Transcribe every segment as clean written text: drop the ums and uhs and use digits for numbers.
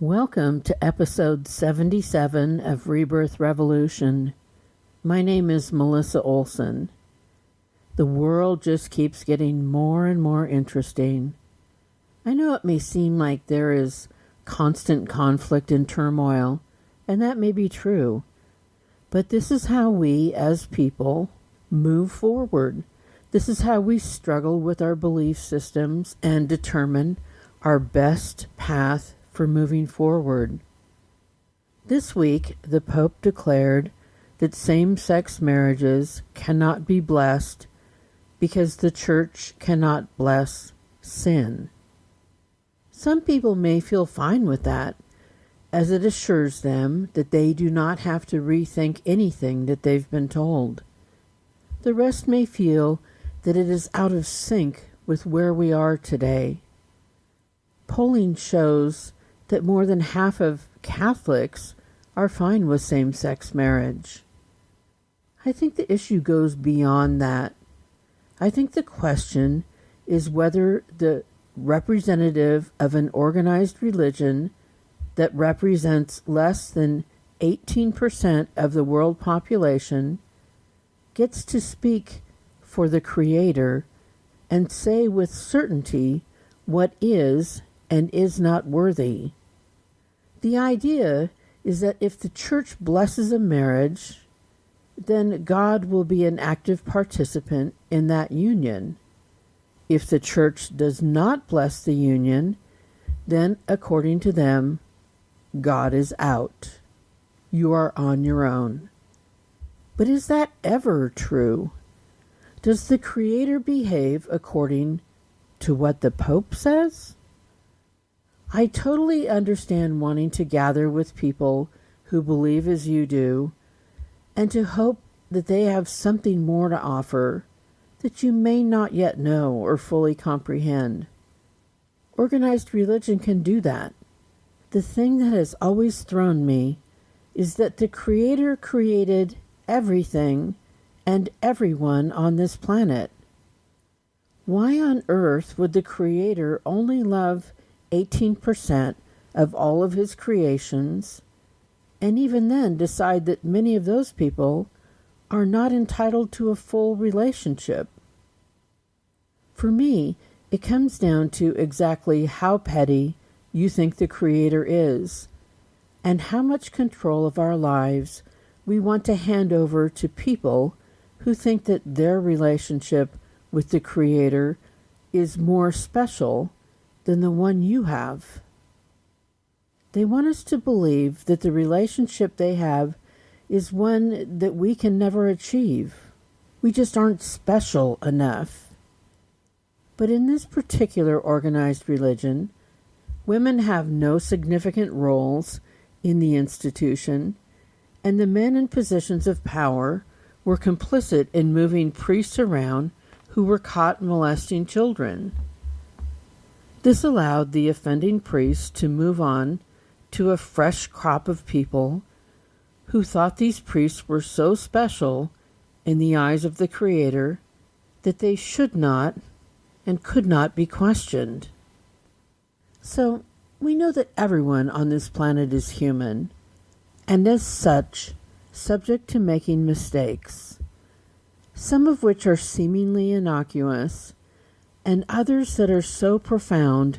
Welcome to episode 77 of Rebirth Revolution. My name is Melissa Olson. The world just keeps getting more and more interesting. I know it may seem like there is constant conflict and turmoil, and that may be true. But this is how we, as people, move forward. This is how we struggle with our belief systems and determine our best path for moving forward. This week, the Pope declared that same-sex marriages cannot be blessed because the Church cannot bless sin. Some people may feel fine with that, as it assures them that they do not have to rethink anything that they've been told. The rest may feel that it is out of sync with where we are today. Polling shows that more than half of Catholics are fine with same-sex marriage. I think the issue goes beyond that. I think the question is whether the representative of an organized religion that represents less than 18% of the world population gets to speak for the Creator and say with certainty what is and is not worthy. The idea is that if the Church blesses a marriage, then God will be an active participant in that union. If the Church does not bless the union, then, according to them, God is out. You are on your own. But is that ever true? Does the Creator behave according to what the Pope says? I totally understand wanting to gather with people who believe as you do, and to hope that they have something more to offer that you may not yet know or fully comprehend. Organized religion can do that. The thing that has always thrown me is that the Creator created everything and everyone on this planet. Why on earth would the Creator only love 18% of all of his creations, and even then decide that many of those people are not entitled to a full relationship? For me, it comes down to exactly how petty you think the Creator is, and how much control of our lives we want to hand over to people who think that their relationship with the Creator is more special than the one you have. They want us to believe that the relationship they have is one that we can never achieve. We just aren't special enough. But in this particular organized religion, women have no significant roles in the institution, and the men in positions of power were complicit in moving priests around who were caught molesting children. This allowed the offending priests to move on to a fresh crop of people who thought these priests were so special in the eyes of the Creator that they should not and could not be questioned. So, we know that everyone on this planet is human, and as such, subject to making mistakes, some of which are seemingly innocuous, and others that are so profound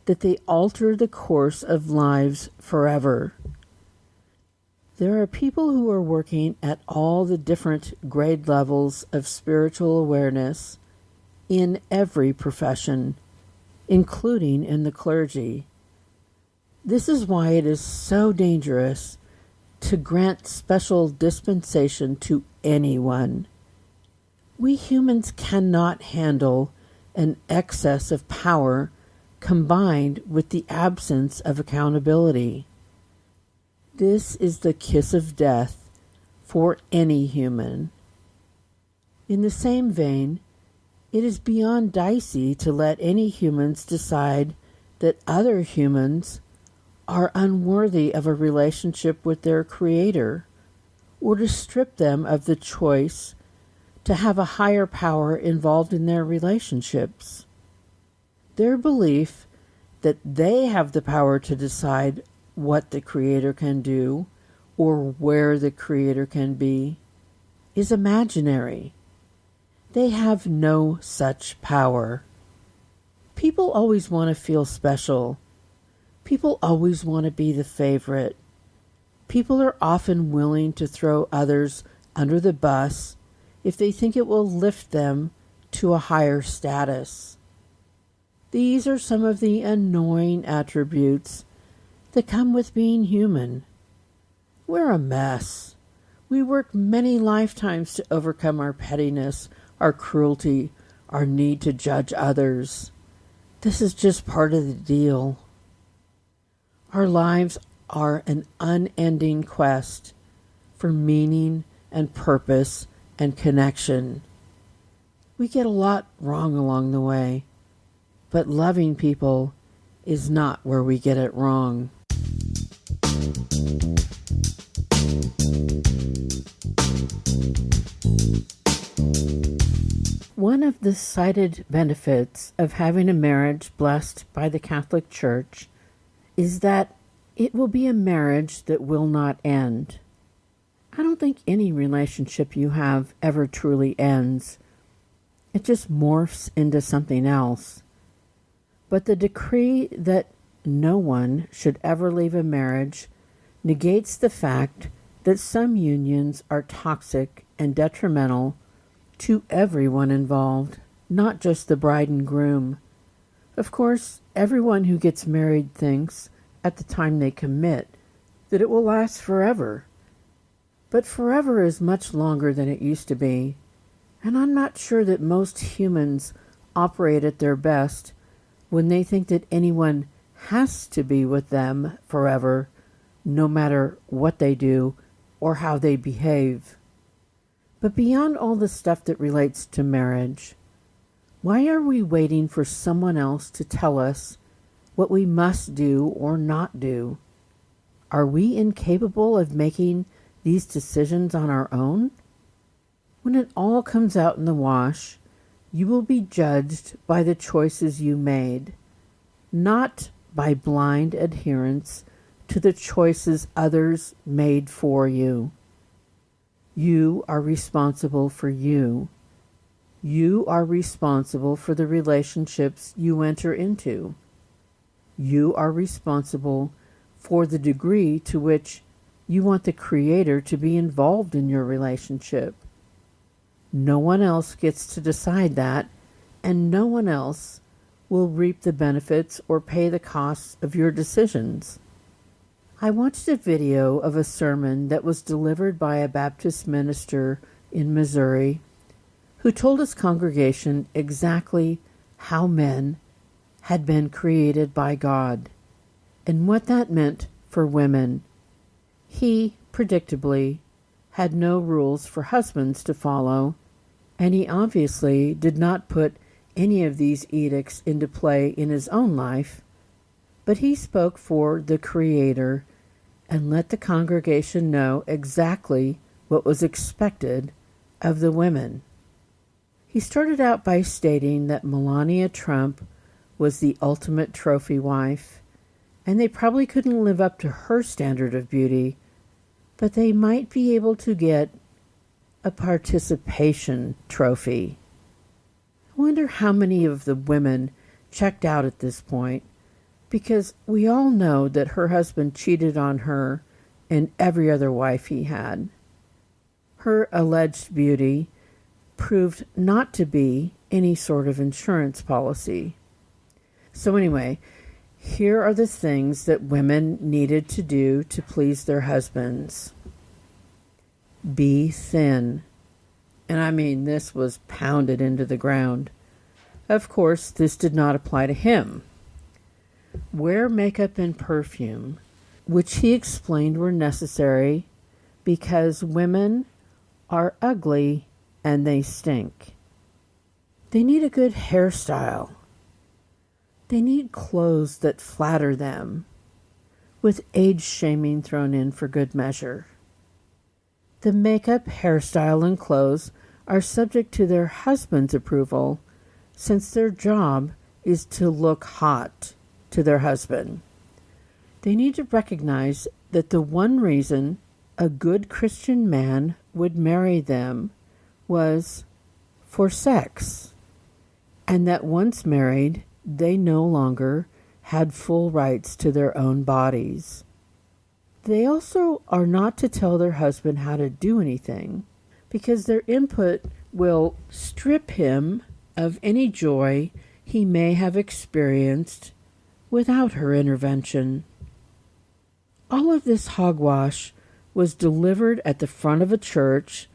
that they alter the course of lives forever. There are people who are working at all the different grade levels of spiritual awareness in every profession, including in the clergy. This is why it is so dangerous to grant special dispensation to anyone. We humans cannot handle an excess of power combined with the absence of accountability. This is the kiss of death for any human. In the same vein, it is beyond dicey to let any humans decide that other humans are unworthy of a relationship with their Creator, or to strip them of the choice to have a higher power involved in their relationships. Their belief that they have the power to decide what the Creator can do or where the Creator can be is imaginary. They have no such power. People always want to feel special. People always want to be the favorite. People are often willing to throw others under the bus if they think it will lift them to a higher status. These are some of the annoying attributes that come with being human. We're a mess. We work many lifetimes to overcome our pettiness, our cruelty, our need to judge others. This is just part of the deal. Our lives are an unending quest for meaning and purpose and connection. We get a lot wrong along the way, but loving people is not where we get it wrong. One of the cited benefits of having a marriage blessed by the Catholic Church is that it will be a marriage that will not end. I don't think any relationship you have ever truly ends. It just morphs into something else. But the decree that no one should ever leave a marriage negates the fact that some unions are toxic and detrimental to everyone involved, not just the bride and groom. Of course, everyone who gets married thinks, at the time they commit, that it will last forever. But forever is much longer than it used to be, and I'm not sure that most humans operate at their best when they think that anyone has to be with them forever, no matter what they do or how they behave. But beyond all the stuff that relates to marriage, why are we waiting for someone else to tell us what we must do or not do? Are we incapable of making these decisions on our own? When it all comes out in the wash, you will be judged by the choices you made, not by blind adherence to the choices others made for you. You are responsible for you. You are responsible for the relationships you enter into. You are responsible for the degree to which you want the Creator to be involved in your relationship. No one else gets to decide that, and no one else will reap the benefits or pay the costs of your decisions. I watched a video of a sermon that was delivered by a Baptist minister in Missouri who told his congregation exactly how men had been created by God and what that meant for women. He, predictably, had no rules for husbands to follow, and he obviously did not put any of these edicts into play in his own life, but he spoke for the Creator and let the congregation know exactly what was expected of the women. He started out by stating that Melania Trump was the ultimate trophy wife, and they probably couldn't live up to her standard of beauty, but they might be able to get a participation trophy. I wonder how many of the women checked out at this point, because we all know that her husband cheated on her and every other wife he had. Her alleged beauty proved not to be any sort of insurance policy. So anyway, here are the things that women needed to do to please their husbands. Be thin. And I mean, this was pounded into the ground. Of course, this did not apply to him. Wear makeup and perfume, which he explained were necessary because women are ugly and they stink. They need a good hairstyle. They need clothes that flatter them, with age shaming thrown in for good measure. The makeup, hairstyle, and clothes are subject to their husband's approval, since their job is to look hot to their husband. They need to recognize that the one reason a good Christian man would marry them was for sex, and that once married, they no longer had full rights to their own bodies. They also are not to tell their husband how to do anything, because their input will strip him of any joy he may have experienced without her intervention. All of this hogwash was delivered at the front of a church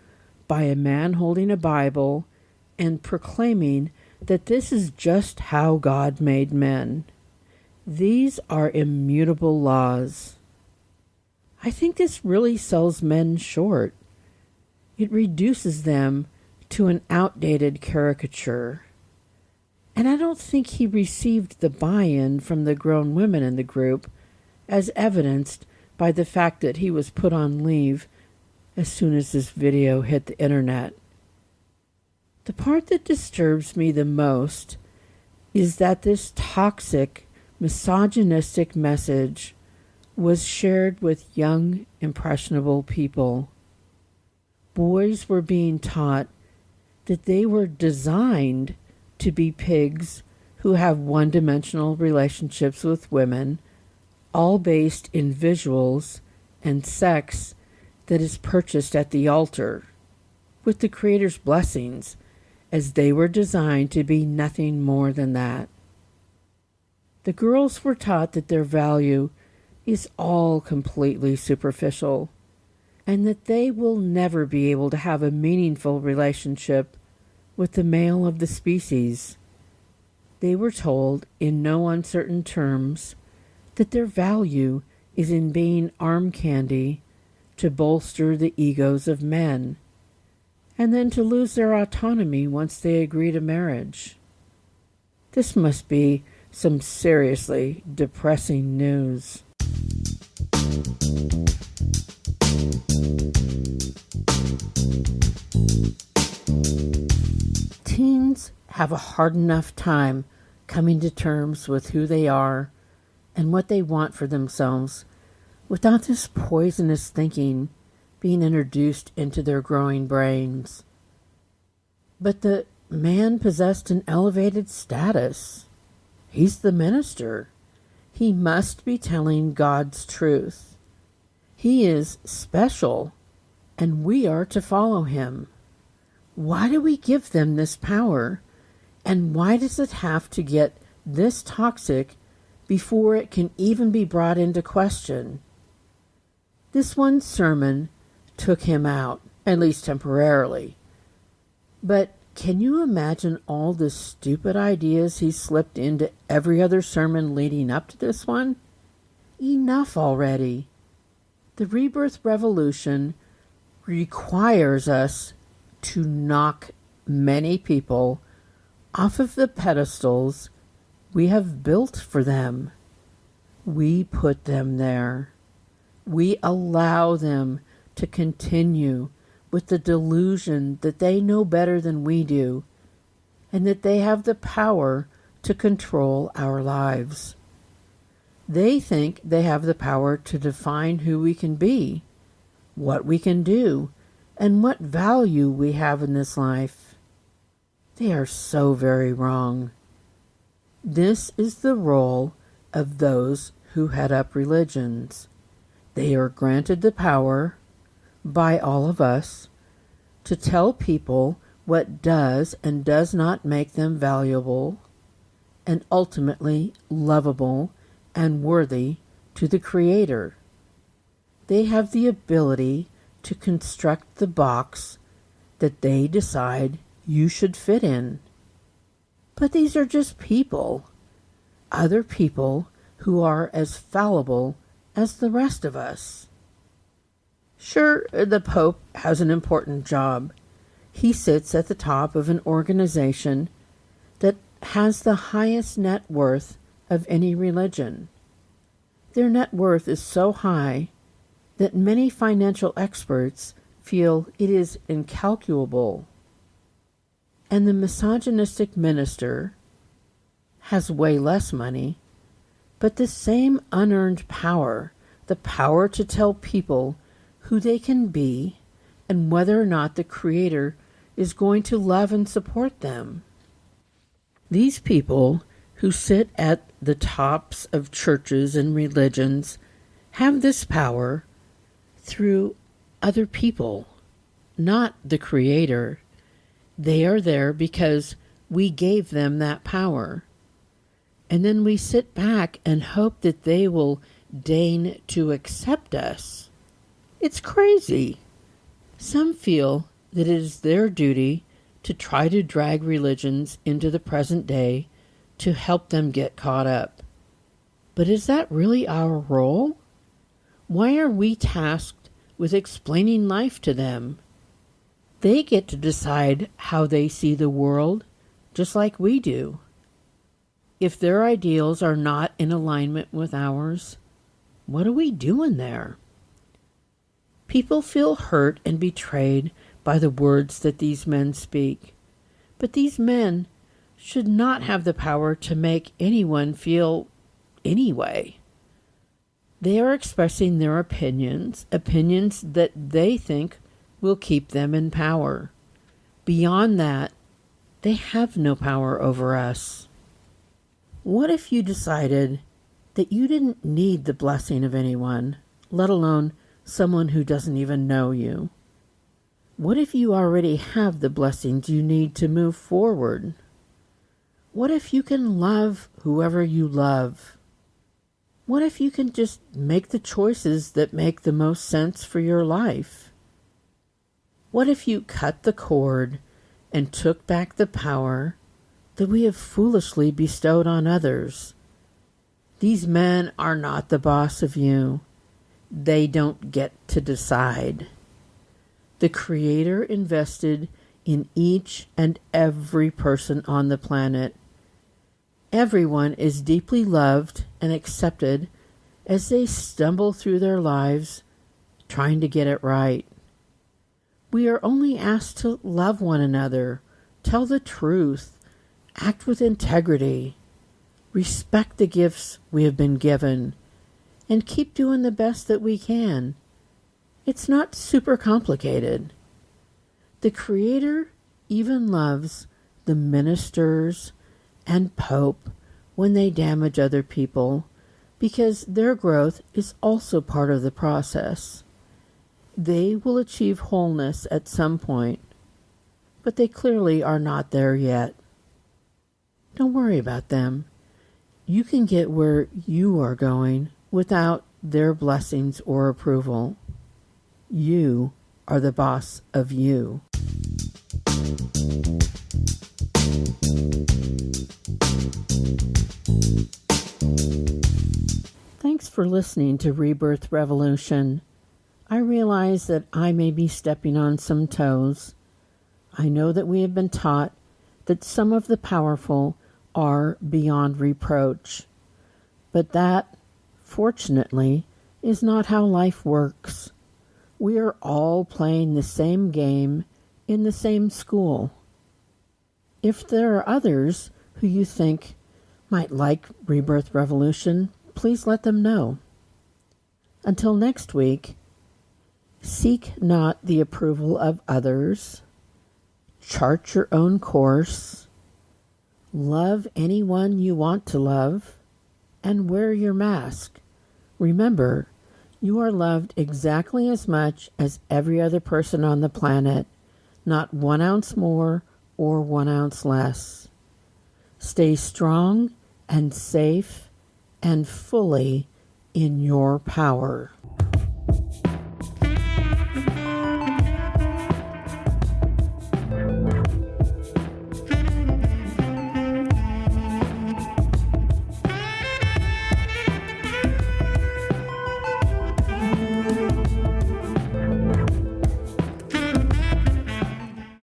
by a man holding a Bible and proclaiming that this is just how God made men. These are immutable laws. I think this really sells men short. It reduces them to an outdated caricature. And I don't think he received the buy-in from the grown women in the group, as evidenced by the fact that he was put on leave as soon as this video hit the internet. The part that disturbs me the most is that this toxic, misogynistic message was shared with young, impressionable people. Boys were being taught that they were designed to be pigs who have one-dimensional relationships with women, all based in visuals and sex that is purchased at the altar, with the Creator's blessings, as they were designed to be nothing more than that. The girls were taught that their value is all completely superficial, and that they will never be able to have a meaningful relationship with the male of the species. They were told in no uncertain terms that their value is in being arm candy to bolster the egos of men, and then to lose their autonomy once they agree to marriage. This must be some seriously depressing news. Teens have a hard enough time coming to terms with who they are and what they want for themselves without this poisonous thinking being introduced into their growing brains. But the man possessed an elevated status. He's the minister. He must be telling God's truth. He is special, and we are to follow him. Why do we give them this power? And why does it have to get this toxic before it can even be brought into question? This one sermon took him out, at least temporarily. But can you imagine all the stupid ideas he slipped into every other sermon leading up to this one? Enough already. The Rebirth Revolution requires us to knock many people off of the pedestals we have built for them. We put them there. We allow them to continue with the delusion that they know better than we do, and that they have the power to control our lives. They think they have the power to define who we can be, what we can do, and what value we have in this life. They are so very wrong. This is the role of those who head up religions. They are granted the power by all of us to tell people what does and does not make them valuable and ultimately lovable and worthy to the Creator. They have the ability to construct the box that they decide you should fit in. But these are just people, other people who are as fallible as the rest of us. Sure, the Pope has an important job. He sits at the top of an organization that has the highest net worth of any religion. Their net worth is so high that many financial experts feel it is incalculable. And the misogynistic minister has way less money, But the same unearned power, the power to tell people who they can be and whether or not the Creator is going to love and support them. These people who sit at the tops of churches and religions have this power through other people, not the Creator. They are there because we gave them that power. And then we sit back and hope that they will deign to accept us. It's crazy. Some feel that it is their duty to try to drag religions into the present day to help them get caught up. But is that really our role? Why are we tasked with explaining life to them? They get to decide how they see the world, just like we do. If their ideals are not in alignment with ours, what are we doing there? People feel hurt and betrayed by the words that these men speak. But these men should not have the power to make anyone feel any way. They are expressing their opinions that they think will keep them in power. Beyond that, they have no power over us. What if you decided that you didn't need the blessing of anyone, let alone someone who doesn't even know you? What if you already have the blessings you need to move forward? What if you can love whoever you love? What if you can just make the choices that make the most sense for your life? What if you cut the cord and took back the power that we have foolishly bestowed on others? These men are not the boss of you. They don't get to decide. The Creator invested in each and every person on the planet. Everyone is deeply loved and accepted as they stumble through their lives trying to get it right. We are only asked to love one another, tell the truth, act with integrity, respect the gifts we have been given, and keep doing the best that we can. It's not super complicated. The Creator even loves the ministers and Pope when they damage other people, because their growth is also part of the process. They will achieve wholeness at some point, but they clearly are not there yet. Don't worry about them. You can get where you are going without their blessings or approval. You are the boss of you. Thanks for listening to Rebirth Revolution. I realize that I may be stepping on some toes. I know that we have been taught that some of the powerful are beyond reproach. But that, fortunately, is not how life works. We are all playing the same game in the same school. If there are others who you think might like Rebirth Revolution, please let them know. Until next week, seek not the approval of others. Chart your own course. Love anyone you want to love. And wear your mask. Remember, you are loved exactly as much as every other person on the planet, not 1 ounce more or 1 ounce less. Stay strong and safe and fully in your power.